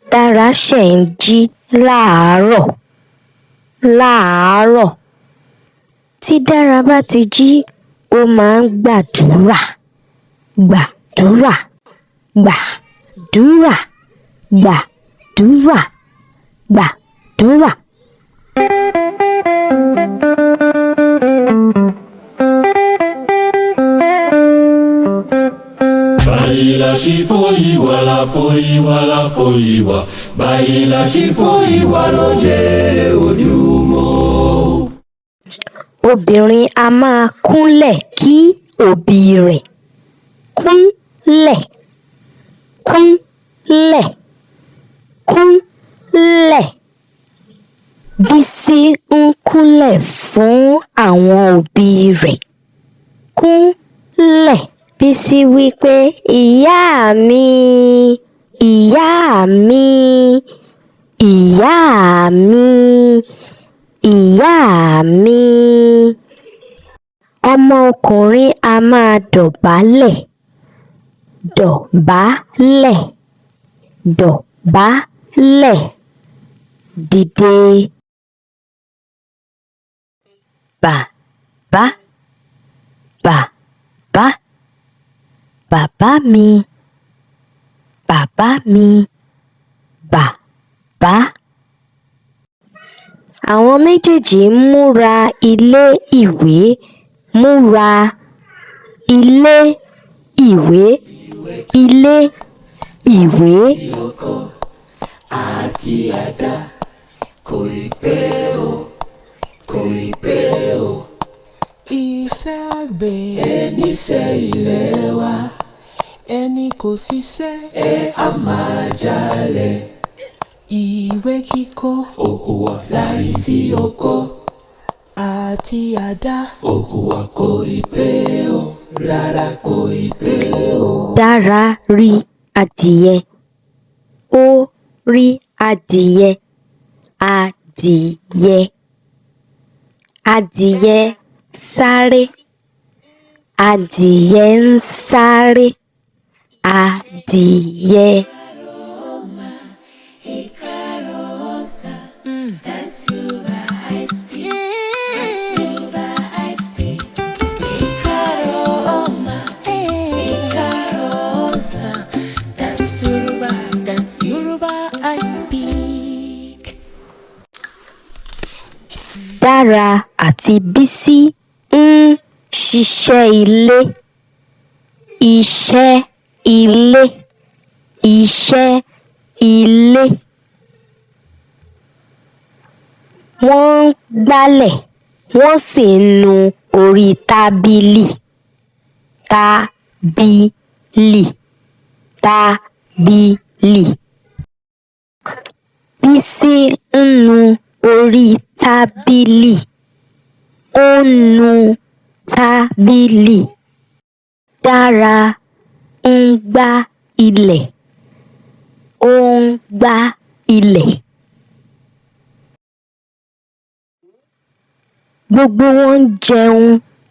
Dara ṣẹ̀ ń jí láàárọ̀. Tí Dara bá ti jí, ó máa ń gbàdúrà. Baila shi foyiwa la foyiwa, baila shi foyiwa lóye ojúmọ́. Obìnrin a máa kúnlẹ̀ kí òbí rẹ̀. Kúnlẹ̀. Bísí ń kúnlẹ̀ fún àwọn òbí rẹ̀. Kúnlẹ̀. Bísí wí pé ìyá mi. Ọmọkùnrin a máa dọ̀bálẹ̀. Dìde. Bàbá mi. Àwọn méjèèjì ń múra ilé-ìwé. Ọkọ àti àdá kò ì pẹ́ o. Iṣẹ́ àgbẹ̀ ẹni ṣe ilé wa, ẹni kò ṣiṣẹ́ a máa jalè. Ìwé kíkọ́ Òhùwà láìsí oko àti àdá òhùwà kò ì pẹ́ o, rárá kò ì pẹ́ o. Dara rí adìyẹ. Ó rí adìyẹ. Adìyẹ sáré. Adìyẹ ń sáré. Adìyẹ. Dara àti Bísí ń ṣiṣẹ́ ilé. Wọ́n ń gbálẹ̀, wọ́n sì ń nu orí tábìlì. Bísí ń nu orí tábìlì. Ó ń nu tábìlì. Dara ń gbá ilẹ̀. Ó ń gbá ilẹ̀. Gbogbo wọn ń jẹun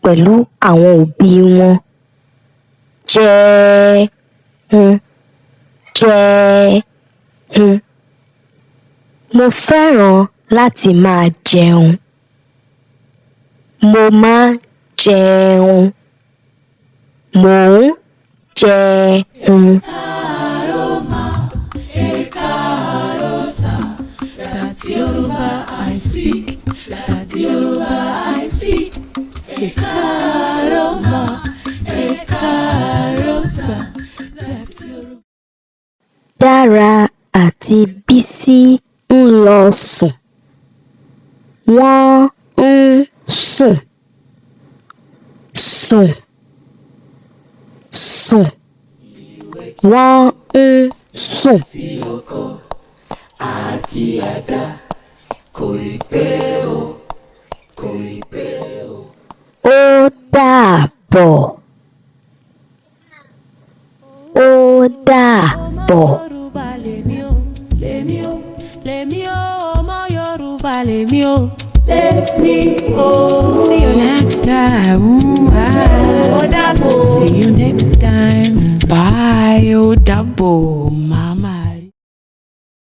pẹ̀lú àwọn òbí wọn. Mo fẹ́ràn láti máa jẹun. Mo máa ń jẹun. Mò ń jẹun. That's Yoruba I speak. That's Yoruba I speak. Ekaroma, ekarosa. That's Yoruba. Dara àti Bísí ń lọ sùn. Wọ́n ń sùn. Wọ́n ń sùn. Sí ọkọ àti àdá kò ì pẹ́ o. Ó dàbọ̀. Yoruba lèmi o, ọmọ Yoruba lèmi o. See you next time. Ó dàbọ̀. See you next time. Bye, ó dàbọ̀.